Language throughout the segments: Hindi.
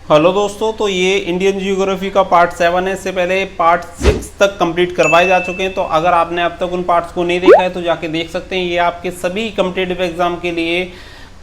हेलो दोस्तों, तो ये इंडियन जियोग्राफी का पार्ट 7 है। इससे पहले पार्ट 6 तक कंप्लीट करवाए जा चुके हैं। तो अगर आपने अब तक उन पार्ट्स को नहीं देखा है तो जाके देख सकते हैं। ये आपके सभी कॉम्पिटिटिव एग्जाम के लिए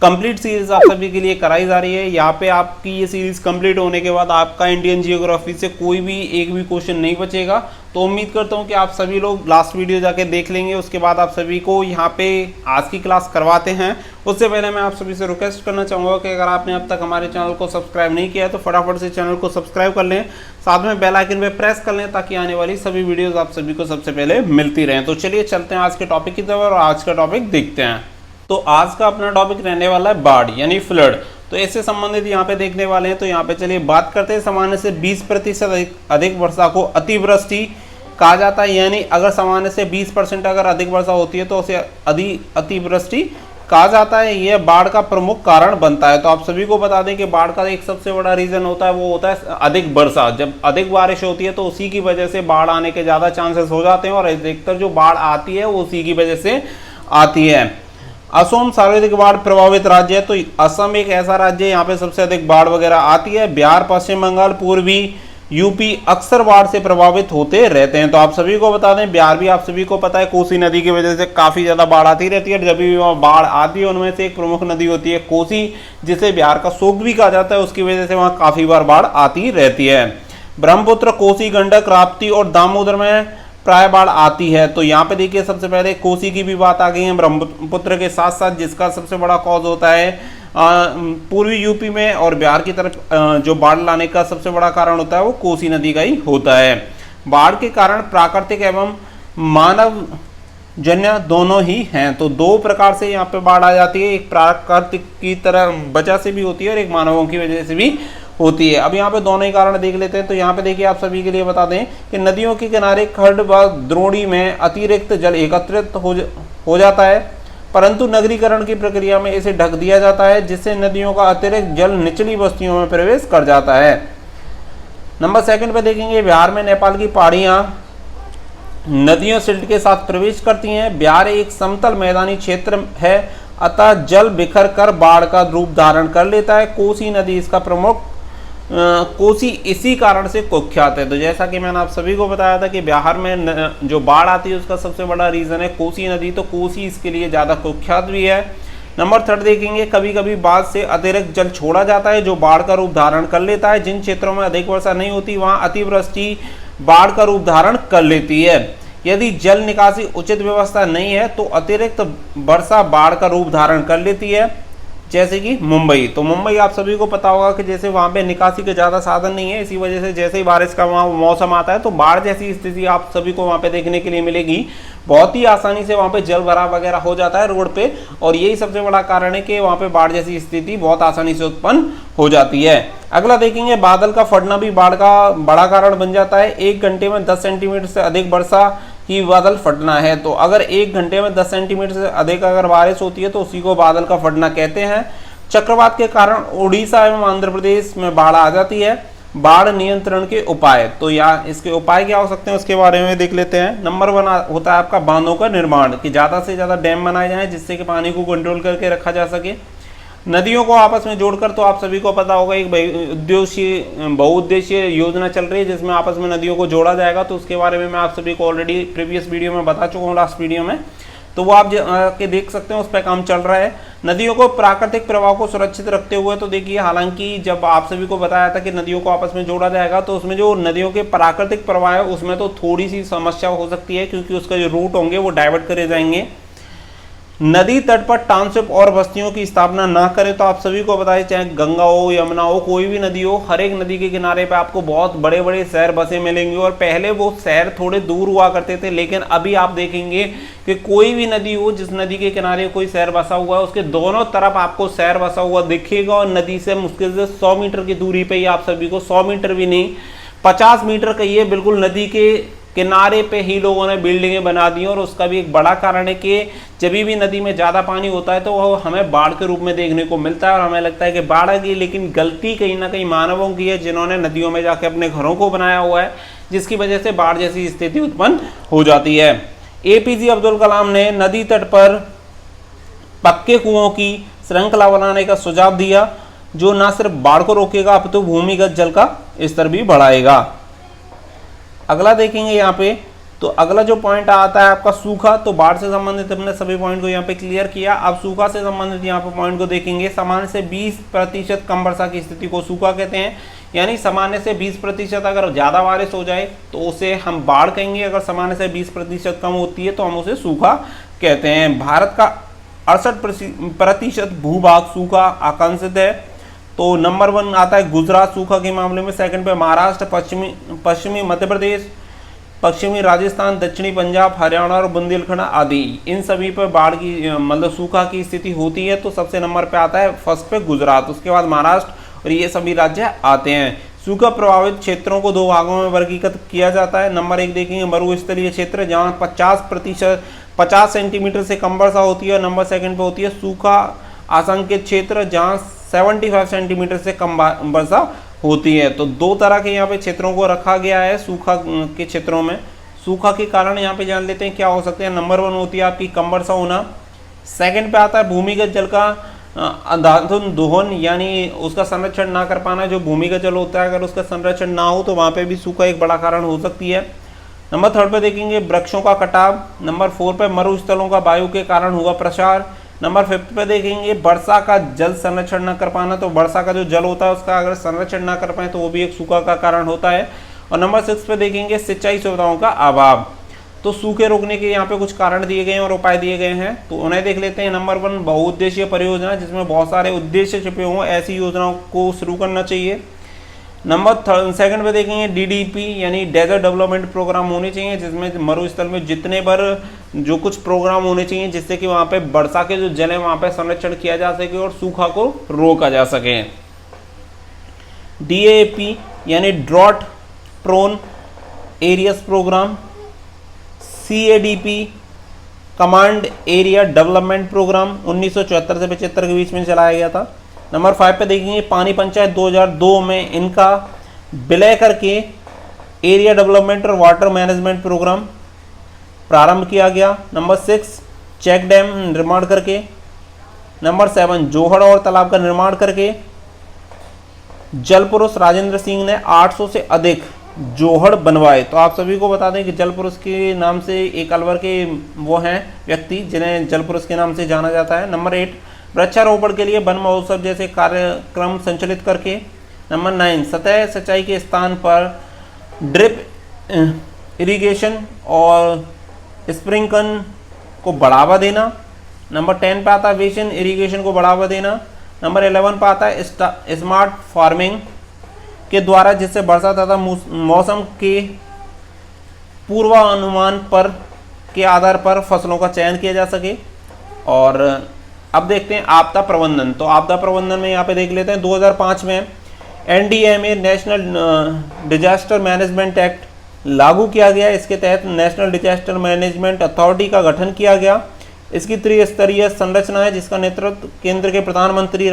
कंप्लीट सीरीज आप सभी के लिए कराई जा रही है। यहाँ पे आपकी ये सीरीज कंप्लीट होने के बाद आपका इंडियन जियोग्राफी से कोई भी एक भी क्वेश्चन नहीं बचेगा। तो उम्मीद करता हूँ कि आप सभी लोग लास्ट वीडियो जाके देख लेंगे। उसके बाद आप सभी को यहाँ पे आज की क्लास करवाते हैं। उससे पहले मैं आप सभी से रिक्वेस्ट करना चाहूँगा कि अगर आपने अब तक हमारे चैनल को सब्सक्राइब नहीं किया है तो फटाफट से चैनल को सब्सक्राइब कर लें, साथ में बेल आइकन पे प्रेस कर लें ताकि आने वाली सभी वीडियोज़ आप सभी को सबसे पहले मिलती रहें। तो चलिए चलते हैं आज के टॉपिक की तरफ और आज का टॉपिक देखते हैं। तो आज का अपना टॉपिक रहने वाला है बाढ़ यानी फ्लड। तो इससे संबंधित यहाँ पे देखने वाले हैं। तो यहाँ पे चलिए बात करते हैं। सामान्य से 20% अधिक वर्षा को अतिवृष्टि कहा जाता है। यानी अगर सामान्य से 20% अगर अधिक वर्षा होती है तो उसे अतिवृष्टि कहा जाता है। यह बाढ़ का प्रमुख कारण बनता है। तो आप सभी को बता दें कि बाढ़ का एक सबसे बड़ा रीजन होता है, वो होता है अधिक वर्षा। जब अधिक बारिश होती है तो उसी की वजह से बाढ़ आने के ज़्यादा चांसेस हो जाते हैं और अधिकतर जो बाढ़ आती है वो उसी की वजह से आती है। असम सर्वाधिक बाढ़ प्रभावित राज्य है। तो असम एक ऐसा राज्य है यहाँ पे सबसे अधिक बाढ़ वगैरह आती है। बिहार, पश्चिम बंगाल, पूर्वी यूपी अक्सर बाढ़ से प्रभावित होते रहते हैं। तो आप सभी को बता दें, बिहार भी आप सभी को पता है कोसी नदी की वजह से काफ़ी ज़्यादा बाढ़ आती रहती है। जब भी वहाँ बाढ़ आती है उनमें से एक प्रमुख नदी होती है कोसी, जिसे बिहार का शोक भी कहा जाता है। उसकी वजह से वहाँ काफ़ी बार बाढ़ आती रहती है। ब्रह्मपुत्र, कोसी, गंडक, राप्ती और दामोदर में प्राय बाढ़ आती है। तो यहाँ पे देखिए सबसे पहले कोसी की भी बात आ गई है ब्रह्मपुत्र के साथ साथ, जिसका सबसे बड़ा कॉज होता है पूर्वी यूपी में और बिहार की तरफ जो बाढ़ लाने का सबसे बड़ा कारण होता है वो कोसी नदी का ही होता है। बाढ़ के कारण प्राकृतिक एवं मानव जन्य दोनों ही हैं। तो दो प्रकार से यहाँ पे बाढ़ आ जाती है, एक प्राकृतिक की तरह वजह से भी होती है और एक मानवों की वजह से भी होती है। अब यहाँ पे दोनों ही कारण देख लेते हैं। तो यहाँ पे देखिए आप सभी के लिए बता दें कि नदियों के किनारे खड्ड व द्रोणी में अतिरिक्त जल एकत्रित हो जाता है, परंतु नगरीकरण की प्रक्रिया में इसे ढक दिया जाता है, जिससे नदियों का अतिरिक्त जल निचली बस्तियों में प्रवेश कर जाता है। नंबर 2 पे देखेंगे, बिहार में नेपाल की पहाड़ियाँ नदियों सिल्ट के साथ प्रवेश करती हैं। बिहार एक समतल मैदानी क्षेत्र है, अतः जल बिखर कर बाढ़ का रूप धारण कर लेता है। कोसी नदी इसका प्रमुख कोसी इसी कारण से कुख्यात है। तो जैसा कि मैंने आप सभी को बताया था कि बिहार में जो बाढ़ आती है उसका सबसे बड़ा रीज़न है कोसी नदी। तो कोसी इसके लिए ज़्यादा कुख्यात भी है। नंबर 3 देखेंगे, कभी कभी बाढ़ से अतिरिक्त जल छोड़ा जाता है जो बाढ़ का रूप धारण कर लेता है। जिन क्षेत्रों में अधिक वर्षा नहीं होती वहाँ अतिवृष्टि बाढ़ का रूप धारण कर लेती है। यदि जल निकासी उचित व्यवस्था नहीं है तो अतिरिक्त वर्षा बाढ़ का रूप धारण कर लेती है, जैसे कि मुंबई। तो मुंबई आप सभी को पता होगा कि जैसे वहाँ पे निकासी के ज़्यादा साधन नहीं है, इसी वजह से जैसे ही बारिश का वहाँ मौसम आता है तो बाढ़ जैसी स्थिति आप सभी को वहाँ पे देखने के लिए मिलेगी। बहुत ही आसानी से वहाँ पे जल भराव वगैरह हो जाता है रोड पे, और यही सबसे बड़ा कारण है कि वहाँ पे बाढ़ जैसी स्थिति बहुत आसानी से उत्पन्न हो जाती है। अगला देखेंगे, बादल का फटना भी बाढ़ का बड़ा कारण बन जाता है। 1 घंटे में 10 सेंटीमीटर से अधिक वर्षा ही बादल फटना है। तो अगर 1 घंटे में 10 सेंटीमीटर से अधिक अगर बारिश होती है तो उसी को बादल का फटना कहते हैं। चक्रवात के कारण उड़ीसा एवं आंध्र प्रदेश में बाढ़ आ जाती है। बाढ़ नियंत्रण के उपाय, तो यहाँ इसके उपाय क्या हो सकते हैं उसके बारे में देख लेते हैं। नंबर 1 होता है आपका बांधों का निर्माण, कि ज़्यादा से ज़्यादा डैम बनाए जाएं जिससे कि पानी को कंट्रोल करके रखा जा सके। नदियों को आपस में जोड़कर, तो आप सभी को पता होगा एक बहुउद्देशीय योजना चल रही है जिसमें आपस में नदियों को जोड़ा जाएगा। तो उसके बारे में मैं आप सभी को ऑलरेडी प्रीवियस वीडियो में बता चुका हूँ, लास्ट वीडियो में। तो वो आप के देख सकते हैं, उस पर काम चल रहा है। नदियों को प्राकृतिक प्रवाह को सुरक्षित रखते हुए, तो देखिए हालांकि जब आप सभी को बताया था कि नदियों को आपस में जोड़ा जाएगा तो उसमें जो नदियों के प्राकृतिक प्रवाह है उसमें तो थोड़ी सी समस्या हो सकती है, क्योंकि उसका जो रूट होंगे वो डाइवर्ट करे जाएंगे। नदी तट पर टाउनशिप और बस्तियों की स्थापना ना करें। तो आप सभी को बताएं, चाहे गंगा हो, यमुना हो, कोई भी नदी हो, हर एक नदी के किनारे पे आपको बहुत बड़े बड़े शहर बसे मिलेंगे। और पहले वो शहर थोड़े दूर हुआ करते थे, लेकिन अभी आप देखेंगे कि कोई भी नदी हो, जिस नदी के किनारे कोई शहर बसा हुआ है उसके दोनों तरफ आपको शहर बसा हुआ दिखेगा। और नदी से मुश्किल से 100 मीटर की दूरी पे ही आप सभी को, 100 मीटर भी नहीं 50 मीटर कहिए, बिल्कुल नदी के किनारे पे ही लोगों ने बिल्डिंगें बना दी। और उसका भी एक बड़ा कारण है कि जब भी नदी में ज़्यादा पानी होता है तो वो हमें बाढ़ के रूप में देखने को मिलता है और हमें लगता है कि बाढ़ आ गई, लेकिन गलती कहीं ना कहीं मानवों की है, जिन्होंने नदियों में जाके अपने घरों को बनाया हुआ है, जिसकी वजह से बाढ़ जैसी स्थिति उत्पन्न हो जाती है। APJ अब्दुल कलाम ने नदी तट पर पक्के कुओं की श्रृंखला बनाने का सुझाव दिया। जो ना सिर्फ बाढ़ को रोकेगा अपितु भूमिगत जल का स्तर भी बढ़ाएगा। अगला देखेंगे यहाँ पे, तो अगला जो पॉइंट आता है आपका सूखा। तो बाढ़ से संबंधित हमने सभी पॉइंट को यहाँ पे क्लियर किया। अब सूखा से संबंधित यहाँ पे पॉइंट को देखेंगे। सामान्य से 20% कम वर्षा की स्थिति को सूखा कहते हैं, यानी सामान्य से 20% अगर ज़्यादा बारिश हो जाए तो उसे हम बाढ़ कहेंगे, अगर सामान्य से 20% कम होती है तो हम उसे सूखा कहते हैं। भारत का 68% भूभाग सूखा आकांक्षित है। तो नंबर 1 आता है गुजरात सूखा के मामले में, सेकंड पे महाराष्ट्र, पश्चिमी मध्य प्रदेश, पश्चिमी राजस्थान, दक्षिणी पंजाब, हरियाणा और बुंदेलखंड आदि, इन सभी पर बाढ़ की मतलब सूखा की स्थिति होती है। तो सबसे नंबर पे आता है फर्स्ट पे गुजरात, उसके बाद महाराष्ट्र और ये सभी राज्य आते हैं। सूखा प्रभावित क्षेत्रों को 2 भागों में वर्गीकृत किया जाता है। नंबर 1 देखेंगे मरुस्थलीय क्षेत्र, जहाँ 50 सेंटीमीटर से कम वर्षा होती है। नंबर 2 पे होती है सूखा आशंकित क्षेत्र, जहाँ 75 सेंटीमीटर से कम वर्षा होती है। तो 2 तरह के यहाँ पे क्षेत्रों को रखा गया है सूखा के क्षेत्रों में। सूखा के कारण यहाँ पे जान लेते हैं क्या हो सकते हैं। नंबर 1 होती है आपकी कम वर्षा होना। सेकंड पे आता है भूमिगत जल का अंधाधुंध दोहन, यानी उसका संरक्षण ना कर पाना। जो भूमिगत जल होता है अगर उसका संरक्षण ना हो तो वहाँ पे भी सूखा एक बड़ा कारण हो सकती है। नंबर 3 पे देखेंगे वृक्षों का कटाव। नंबर 4 पे मरुस्थलों का वायु के कारण हुआ प्रसार। नंबर 5 पे देखेंगे वर्षा का जल संरक्षण न कर पाना। तो वर्षा का जो जल होता है उसका अगर संरक्षण ना कर पाए तो वो भी एक सूखा का कारण होता है। और नंबर 6 पे देखेंगे सिंचाई सुविधाओं का अभाव। तो सूखे रोकने के यहाँ पे कुछ कारण दिए गए हैं और उपाय दिए गए हैं, तो उन्हें देख लेते हैं। नंबर 1 बहुउद्देशीय परियोजना, जिसमें बहुत सारे उद्देश्य छिपे हों, ऐसी योजनाओं को शुरू करना चाहिए। नंबर 2 पे देखेंगे DDP यानी डेजर्ट डेवलपमेंट प्रोग्राम होने चाहिए, जिसमें मरुस्थल में जितने बार जो कुछ प्रोग्राम होने चाहिए जिससे कि वहाँ पे वर्षा के जो जल है वहाँ पे संरक्षण किया जा सके और सूखा को रोका जा सके। DAP यानी drought prone areas programme. CADP command area development programme 1974 से 75 के बीच में चलाया गया था। नंबर 5 पे देखेंगे पानी पंचायत 2002 में इनका विलय करके एरिया डेवलपमेंट और वाटर मैनेजमेंट प्रोग्राम प्रारंभ किया गया। नंबर 6 चेक डैम निर्माण करके। नंबर 7 जोहड़ और तालाब का निर्माण करके। जल पुरुष राजेंद्र सिंह ने 800 से अधिक जोहड़ बनवाए। तो आप सभी को बता दें कि जल पुरुष के नाम से एक अलवर के वो हैं व्यक्ति जिन्हें जल पुरुष के नाम से जाना जाता है। नंबर 8 वृक्षारोपण के लिए वन महोत्सव जैसे कार्यक्रम संचालित करके। नंबर 9 सतह सिंचाई के स्थान पर ड्रिप इरिगेशन और स्प्रिंकलर को बढ़ावा देना। नंबर 10 पे आता है बेसिन इरिगेशन को बढ़ावा देना। नंबर 11 पे आता है स्मार्ट फार्मिंग के द्वारा, जिससे वर्षा तथा मौसम के पूर्वानुमान पर के आधार पर फसलों का चयन किया जा सके। और अब देखते हैं आपदा प्रबंधन। तो आपदा प्रबंधन में यहाँ पे देख लेते हैं 2005 में NDMA national disaster management act लागू किया गया। इसके तहत नेशनल डिजास्टर मैनेजमेंट अथॉरिटी का गठन किया गया। इसकी त्रिस्तरीय संरचना है, जिसका नेतृत्व केंद्र के प्रधानमंत्री,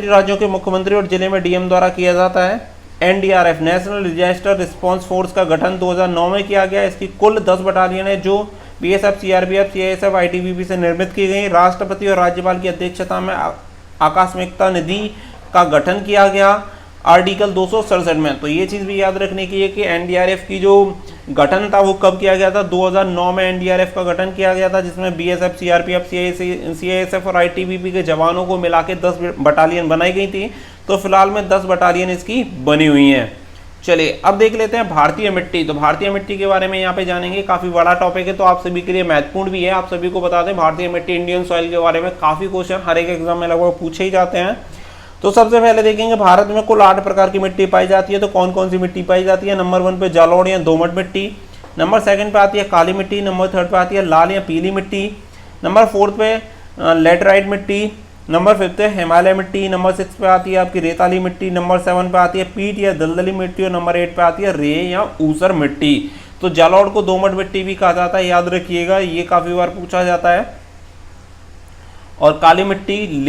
राज्यों के मुख्यमंत्री और जिले में DM द्वारा किया जाता है। NDRF national disaster response force का गठन 2009 में किया गया। इसकी कुल 10 बटालियन है जो BSF, CRPF, CISF, ITBP से निर्मित की गई। राष्ट्रपति और राज्यपाल की अध्यक्षता में आकस्मिकता निधि का गठन किया गया आर्टिकल 267 में। तो ये चीज़ भी याद रखने की है कि NDRF की जो गठन था वो कब किया गया था, 2009 में NDRF का गठन किया गया था, जिसमें BSF, CRPF, CISF और ITBP के जवानों को मिला के 10 बटालियन बनाई गई थी। तो फिलहाल में 10 बटालियन इसकी बनी हुई हैं। चलिए अब देख लेते हैं भारतीय मिट्टी। तो भारतीय मिट्टी के बारे में यहाँ पे जानेंगे, काफ़ी बड़ा टॉपिक है तो आप सभी के लिए महत्वपूर्ण भी है। आप सभी को बता दें भारतीय मिट्टी इंडियन सॉइल के बारे में काफ़ी क्वेश्चन हर एक एग्जाम में लगभग पूछे ही जाते हैं। तो सबसे पहले देखेंगे भारत में कुल 8 प्रकार की मिट्टी पाई जाती है। तो कौन कौन सी मिट्टी पाई जाती है। नंबर 1 पे जलोढ़ या दोमट मिट्टी। नंबर 2 पे आती है काली मिट्टी। नंबर 3 पे आती है लाल या पीली मिट्टी। नंबर 4 पे लेटराइट मिट्टी। नंबर 5 पे हिमालय मिट्टी। नंबर 6 पे आती है आपकी रेताली मिट्टी। नंबर 7 पे आती है पीट या दलदली मिट्टी। और नंबर 8 पे आती है रे या ऊसर मिट्टी। तो जलोढ़ को दोमट मिट्टी भी कहा जाता है, याद रखिएगा, ये काफ़ी बार पूछा जाता है। और काली मिट्टी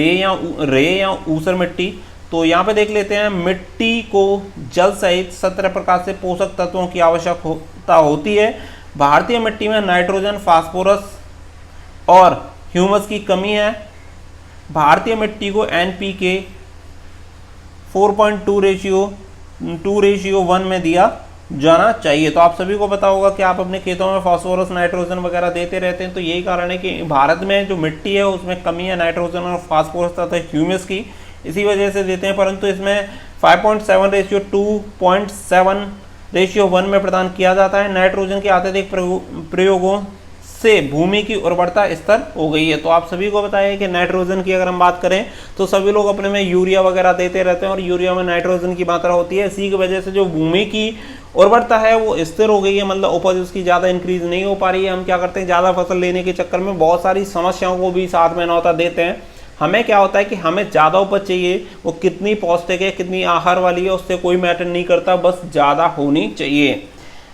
रे या ऊसर मिट्टी। तो यहाँ पे देख लेते हैं मिट्टी को जल सहित 17 प्रकार से पोषक तत्वों की आवश्यकता होती है। भारतीय मिट्टी में नाइट्रोजन, फास्फोरस और ह्यूमस की कमी है। भारतीय मिट्टी को NPK 4.2:1 में दिया जाना चाहिए। तो आप सभी को पता होगा कि आप अपने खेतों में फास्फोरस नाइट्रोजन वगैरह देते रहते हैं, तो यही कारण है कि भारत में जो मिट्टी है उसमें कमी है नाइट्रोजन और फास्फोरस तथा ह्यूमस की, इसी वजह से देते हैं। परंतु इसमें 5.7:2.7:1 में प्रदान किया जाता है। नाइट्रोजन के अत्यधिक प्रयोगों से भूमि की उर्वरता स्तर हो गई है। तो आप सभी को बताया कि नाइट्रोजन की अगर हम बात करें तो सभी लोग अपने में यूरिया वगैरह देते रहते हैं और यूरिया में नाइट्रोजन की मात्रा होती है, इसी की वजह से जो भूमि की उर्वरता है वो स्थिर हो गई है, मतलब उपज उसकी ज़्यादा इंक्रीज नहीं हो पा रही है। हम क्या करते हैं, ज़्यादा फसल लेने के चक्कर में बहुत सारी समस्याओं को भी साथ में नौता देते हैं। हमें क्या होता है कि हमें ज़्यादा उपज चाहिए, वो कितनी पौष्टिक है कितनी आहार वाली है उससे कोई मैटर नहीं करता, बस ज़्यादा होनी चाहिए।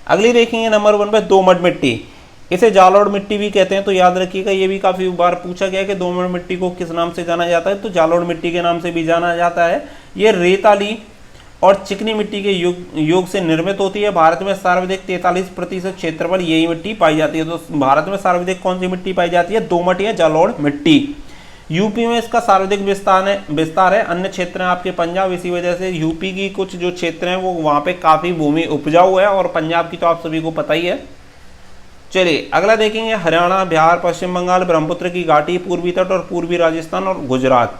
अगली देखेंगे नंबर 1 पे दोमट मिट्टी, इसे जालोड़ मिट्टी भी कहते हैं। तो याद रखिएगा, ये भी काफ़ी बार पूछा गया कि दोमट मिट्टी को किस नाम से जाना जाता है, तो जालोड़ मिट्टी के नाम से भी जाना जाता है। ये रेताली और चिकनी मिट्टी के योग से निर्मित होती है। भारत में सर्वाधिक 43% क्षेत्रफल यही मिट्टी पाई जाती है। तो भारत में सर्वाधिक कौन सी मिट्टी पाई जाती है, दोमट या जालोड़ मिट्टी। यूपी में इसका सर्वाधिक विस्तार है, अन्य क्षेत्र हैं आपके पंजाब, इसी वजह से यूपी की कुछ जो क्षेत्र हैं वो वहाँ पे काफ़ी भूमि उपजाऊ है, और पंजाब की तो आप सभी को पता ही है। चलिए अगला देखेंगे, हरियाणा, बिहार, पश्चिम बंगाल, ब्रह्मपुत्र की घाटी, पूर्वी तट और पूर्वी राजस्थान और गुजरात।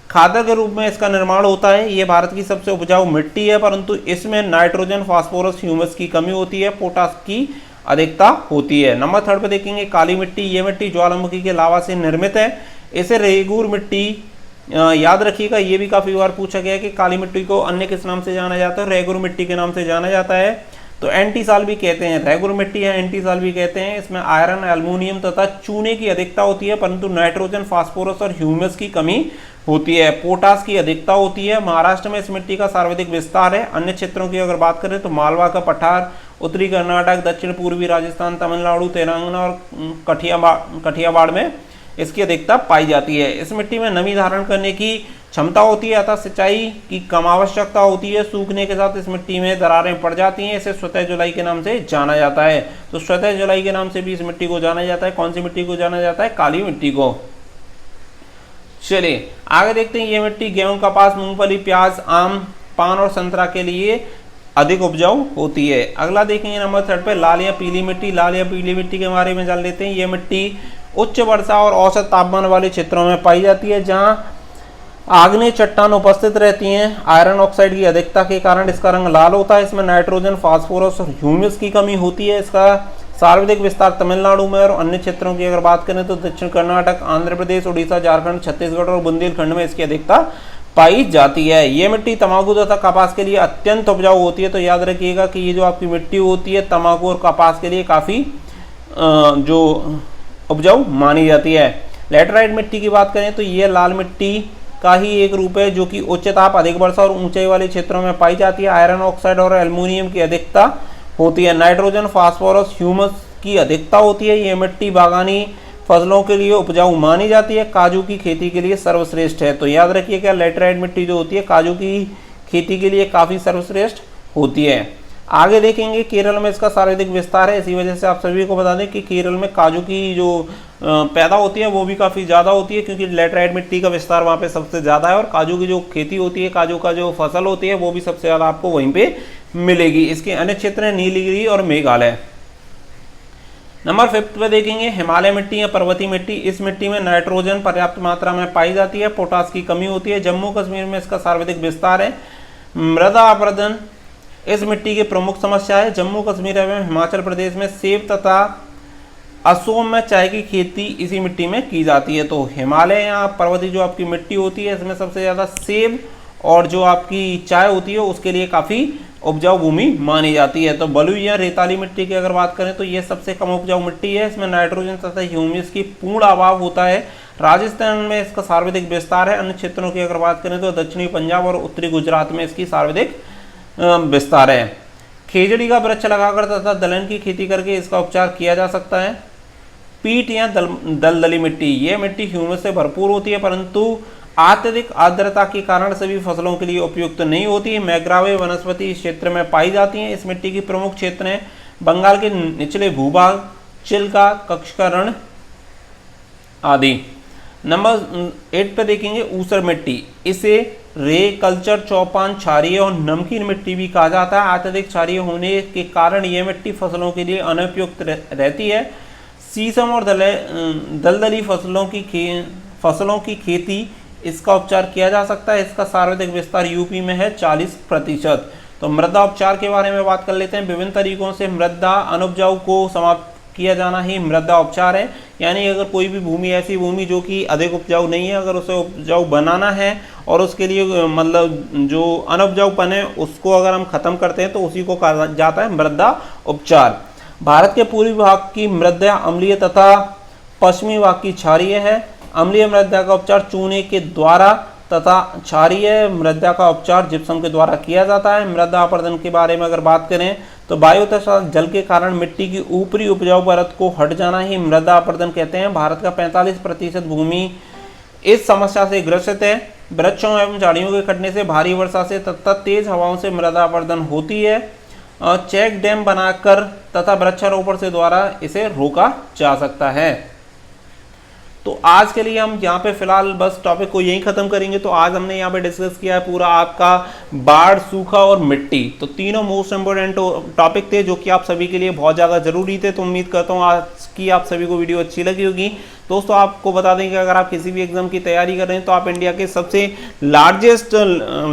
खादर के रूप में इसका निर्माण होता है। ये भारत की सबसे उपजाऊ मिट्टी है, परंतु इसमें नाइट्रोजन, फास्फोरस, ह्यूमस की कमी होती है, पोटास की अधिकता होती है। नंबर 3 पे देखेंगे काली मिट्टी। ये मिट्टी ज्वालामुखी के लावा से निर्मित है। इसे रेगूर मिट्टी, याद रखिएगा, ये भी काफ़ी बार पूछा गया है कि काली मिट्टी को अन्य किस नाम से जाना जाता है, रेगूर मिट्टी के नाम से जाना जाता है। तो एंटीसाल भी कहते हैं, रेगुर मिट्टी है एंटीसाल भी कहते हैं। इसमें आयरन, एल्युमिनियम तथा चूने की अधिकता होती है, परंतु नाइट्रोजन, फास्फोरस और ह्यूमस की कमी होती है। पोटास की अधिकता होती है। महाराष्ट्र में इस मिट्टी का सर्वाधिक विस्तार है। अन्य क्षेत्रों की अगर बात करें तो मालवा का पठार, उत्तरी कर्नाटक, दक्षिण पूर्वी राजस्थान, तमिलनाडु, तेलंगाना और कठियावाड़ में इसकी अधिकता पाई जाती है। इस मिट्टी में नमी धारण करने की क्षमता होती है, अतः सिंचाई की कम आवश्यकता होती है। सूखने के साथ इस मिट्टी में दरारें पड़ जाती हैं। इसे स्वतः जुलाई के नाम से जाना जाता है। तो स्वतः जुलाई के नाम से भी इस मिट्टी को जाना जाता है। कौन सी मिट्टी को जाना जाता है, काली मिट्टी को। चलिए आगे देखते हैं, ये मिट्टी गेहूं, कपास, मूंगफली, प्याज, आम, पान और संतरा के लिए अधिक उपजाऊ होती है। अगला देखेंगे नंबर 3 पे लाल या पीली मिट्टी। लाल या पीली मिट्टी के बारे में जान लेते हैं। ये मिट्टी उच्च वर्षा और औसत तापमान वाले क्षेत्रों में पाई जाती है, जहां आग्नेय चट्टान उपस्थित रहती हैं। आयरन ऑक्साइड की अधिकता के कारण इसका रंग लाल होता है। इसमें नाइट्रोजन, फास्फोरस और ह्यूमस की कमी होती है। इसका सर्वाधिक विस्तार तमिलनाडु में, और अन्य क्षेत्रों की अगर बात करें तो दक्षिण कर्नाटक, आंध्र प्रदेश, उड़ीसा, झारखंड, छत्तीसगढ़ और बुंदेलखंड में इसकी अधिकता पाई जाती है। ये मिट्टी तंबाकू तथा कपास के लिए अत्यंत उपजाऊ होती है। तो याद रखिएगा कि ये जो आपकी मिट्टी होती है तंबाकू और कपास के लिए काफ़ी जो उपजाऊ मानी जाती है। लैटेराइट मिट्टी की बात करें तो ये लाल मिट्टी का ही एक रूप है, जो कि उच्च ताप, अधिक वर्षा और ऊंचाई वाले क्षेत्रों में पाई जाती है। आयरन ऑक्साइड और एल्युमिनियम की अधिकता होती है। नाइट्रोजन, फास्फोरस, ह्यूमस की अधिकता होती है। ये मिट्टी बागानी फसलों के लिए उपजाऊ मानी जाती है। काजू की खेती के लिए सर्वश्रेष्ठ है। तो याद रखिएगा लैटेराइट मिट्टी जो होती है काजू की खेती के लिए काफ़ी सर्वश्रेष्ठ होती है। आगे देखेंगे केरल में इसका सर्वाधिक विस्तार है। इसी वजह से आप सभी को बता दें कि केरल में काजू की जो पैदा होती है वो भी काफ़ी ज़्यादा होती है, क्योंकि लैटेराइट मिट्टी का विस्तार वहाँ पे सबसे ज़्यादा है। और काजू की जो खेती होती है, काजू का जो फसल होती है वो भी सबसे ज़्यादा आपको वहीं पे मिलेगी। इसके अन्य क्षेत्र हैं नीलगिरी और मेघालय। नंबर 5 पे देखेंगे हिमालय मिट्टी या पर्वतीय मिट्टी। इस मिट्टी में नाइट्रोजन पर्याप्त मात्रा में पाई जाती है। पोटास की कमी होती है। जम्मू कश्मीर में इसका सर्वाधिक विस्तार है। मृदा अपरदन इस मिट्टी की प्रमुख समस्या है। जम्मू कश्मीर एवं हिमाचल प्रदेश में सेब तथा असोम में चाय की खेती इसी मिट्टी में की जाती है। तो हिमालय या पर्वतीय जो आपकी मिट्टी होती है इसमें सबसे ज़्यादा सेब और जो आपकी चाय होती है उसके लिए काफ़ी उपजाऊ भूमि मानी जाती है। तो बलुई या रेताली मिट्टी की अगर बात करें तो ये सबसे कम उपजाऊ मिट्टी है। इसमें नाइट्रोजन तथा ह्यूमस की पूर्ण अभाव होता है। राजस्थान में इसका सर्वाधिक विस्तार है। अन्य क्षेत्रों की अगर बात करें तो दक्षिणी पंजाब और उत्तरी गुजरात में इसकी सर्वाधिक विस्तार है। खेजड़ी का वृक्ष लगाकर तथा दलहन की खेती करके इसका उपचार किया जा सकता है। पीट या दलदली मिट्टी, ये मिट्टी ह्यूमस से भरपूर होती है, परंतु अत्यधिक आर्द्रता के कारण सभी फसलों के लिए उपयुक्त नहीं होती। मैग्रावे वनस्पति इस क्षेत्र में पाई जाती हैं। इस मिट्टी की प्रमुख क्षेत्र हैं बंगाल के निचले भूभाग, चिल्का, कक्षका रण आदि। नंबर 8 पे देखेंगे ऊसर मिट्टी। इसे रे कल्चर, चौपान, क्षारीय और नमकीन मिट्टी भी कहा जाता है। अत्यधिक क्षारीय होने के कारण यह मिट्टी फसलों के लिए अनुपयुक्त रहती है। शीशम और दलदली फसलों की खेती, इसका उपचार किया जा सकता है। इसका सर्वाधिक विस्तार यूपी में है 40%। तो मृदा उपचार के बारे में बात कर लेते हैं। विभिन्न तरीकों से मृदा अनुपजाऊ को समाप्त किया जाना ही मृदा उपचार है। यानी अगर कोई भी भूमि, ऐसी भूमि जो कि अधिक उपजाऊ नहीं है, अगर उसे उपजाऊ बनाना है और उसके लिए मतलब जो अनुपजाऊपन है उसको अगर हम खत्म करते हैं तो उसी को कहा जाता है मृदा उपचार। भारत के पूर्वी भाग की मृदा अम्लीय तथा पश्चिमी भाग की क्षारीय है। अम्लीय मृदा का उपचार चूने के द्वारा तथा क्षारीय मृदा का उपचार जिप्सम के द्वारा किया जाता है। मृदा अपरदन के बारे में अगर बात करें तो वायु तथा जल के कारण मिट्टी की ऊपरी उपजाऊ परत को हट जाना ही मृदा अपरदन कहते हैं। भारत का 45% भूमि इस समस्या से ग्रसित है। वृक्षों एवं झाड़ियों के कटने से, भारी वर्षा से तथा तेज हवाओं से मृदा अपरदन होती है। चेक डैम बनाकर तथा वृक्षारोपण से द्वारा इसे रोका जा सकता है। तो आज के लिए हम यहाँ पे फिलहाल बस टॉपिक को यहीं खत्म करेंगे। तो आज हमने यहाँ पे डिस्कस किया है पूरा आपका बाढ़, सूखा और मिट्टी। तो तीनों मोस्ट इम्पोर्टेंट टॉपिक थे जो कि आप सभी के लिए बहुत ज़्यादा जरूरी थे। तो उम्मीद करता हूँ आज की आप सभी को वीडियो अच्छी लगी होगी। दोस्तों आपको बता दें कि अगर आप किसी भी एग्जाम की तैयारी कर रहे हैं तो आप इंडिया के सबसे लार्जेस्ट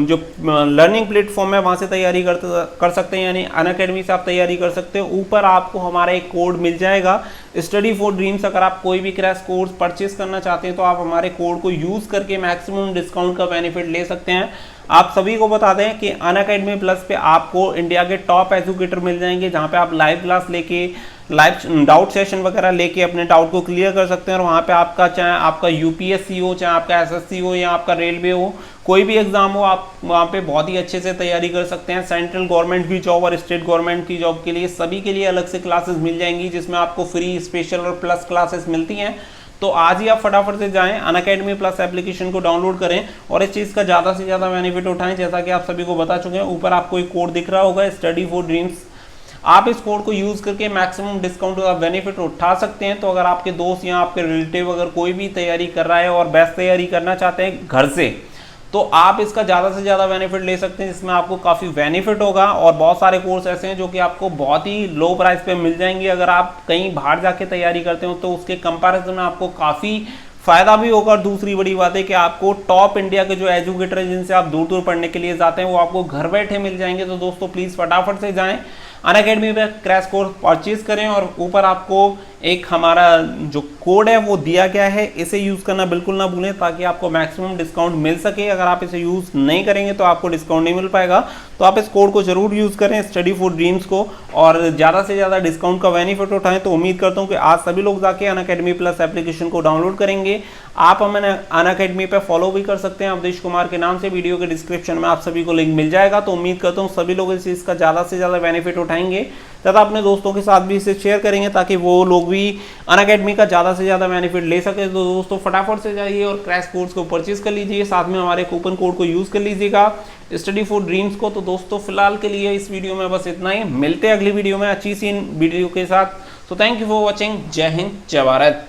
जो लर्निंग प्लेटफॉर्म है वहाँ से तैयारी कर सकते हैं, यानी अनअकैडमी से आप तैयारी कर सकते हैं। ऊपर आपको हमारा एक कोड मिल जाएगा, स्टडी फॉर ड्रीम्स। अगर आप कोई भी क्रैश कोर्स परचेस करना चाहते हैं तो आप हमारे कोड को यूज़ करके मैक्सिमम डिस्काउंट का बेनिफिट ले सकते हैं। आप सभी को बता दें कि अनअकैडमी प्लस पे आपको इंडिया के टॉप एजुकेटर मिल जाएंगे, जहाँ पे आप लाइव क्लास लेके, लाइव डाउट सेशन वगैरह लेके अपने डाउट को क्लियर कर सकते हैं। और वहाँ पे आपका चाहे आपका यूपीएससी हो, चाहे आपका एसएससी हो या आपका रेलवे हो, कोई भी एग्जाम हो, आप वहाँ पे बहुत ही अच्छे से तैयारी कर सकते हैं। सेंट्रल गवर्नमेंट की जॉब और स्टेट गवर्नमेंट की जॉब के लिए सभी के लिए अलग से क्लासेस मिल जाएंगी, जिसमें आपको फ्री, स्पेशल और प्लस क्लासेस मिलती हैं। तो आज ही आप फटाफट से जाएं, अनअकैडमी प्लस एप्लीकेशन को डाउनलोड करें और इस चीज़ का ज़्यादा से ज़्यादा बेनिफिट उठाएं। जैसा कि आप सभी को बता चुके हैं, ऊपर आपको एक कोड दिख रहा होगा, स्टडी फॉर ड्रीम्स। आप इस कोड को यूज़ करके मैक्सिमम डिस्काउंट का बेनिफिट उठा सकते हैं। तो अगर आपके दोस्त या आपके रिलेटिव अगर कोई भी तैयारी कर रहा है और बेस्ट तैयारी करना चाहते हैं घर से, तो आप इसका ज़्यादा से ज़्यादा बेनिफिट ले सकते हैं, जिसमें आपको काफ़ी बेनिफिट होगा। और बहुत सारे कोर्स ऐसे हैं जो कि आपको बहुत ही लो प्राइस पे मिल जाएंगे। अगर आप कहीं बाहर जाके तैयारी करते हो तो उसके कंपैरिजन में आपको काफ़ी फायदा भी होगा। और दूसरी बड़ी बात है कि आपको टॉप इंडिया के जो एजुकेटर हैं जिनसे आप दूर दूर पढ़ने के लिए जाते हैं, वो आपको घर बैठे मिल जाएंगे। तो दोस्तों प्लीज़ फटाफट से जाएं, अनअकैडमी पे क्रैश कोर्स परचेज करें और ऊपर आपको एक हमारा जो कोड है वो दिया गया है, इसे यूज़ करना बिल्कुल ना भूलें ताकि आपको मैक्सिमम डिस्काउंट मिल सके। अगर आप इसे यूज़ नहीं करेंगे तो आपको डिस्काउंट नहीं मिल पाएगा। तो आप इस कोड को जरूर यूज़ करें, स्टडी फॉर ड्रीम्स को, और ज़्यादा से ज़्यादा डिस्काउंट का बेनिफिट उठाएं। तो उम्मीद करता हूँ कि आज सभी लोग जाके अनअकैडमी प्लस एप्लीकेशन को डाउनलोड करेंगे। आप हमें अनअकैडमी पे फॉलो भी कर सकते हैं, अवधेश कुमार के नाम से। वीडियो के डिस्क्रिप्शन में आप सभी को लिंक मिल जाएगा। तो उम्मीद करता हूँ सभी लोग इस चीज़ का ज़्यादा से ज़्यादा बेनिफिट उठाएंगे तथा अपने दोस्तों के साथ भी इसे शेयर करेंगे ताकि वो लोग भी अनअकैडमी का ज़्यादा से ज़्यादा बेनिफिट ले सके। तो दोस्तों फटाफट से जाइए और क्रैश कोर्स को परचेज कर लीजिए, साथ में हमारे कूपन कोड को यूज़ कर लीजिएगा, स्टडी फॉर ड्रीम्स को। तो दोस्तों फिलहाल के लिए इस वीडियो में बस इतना ही, मिलते हैं अगली वीडियो में अच्छी सी वीडियो के साथ। तो थैंक यू फॉर वॉचिंग। जय हिंद, जय भारत।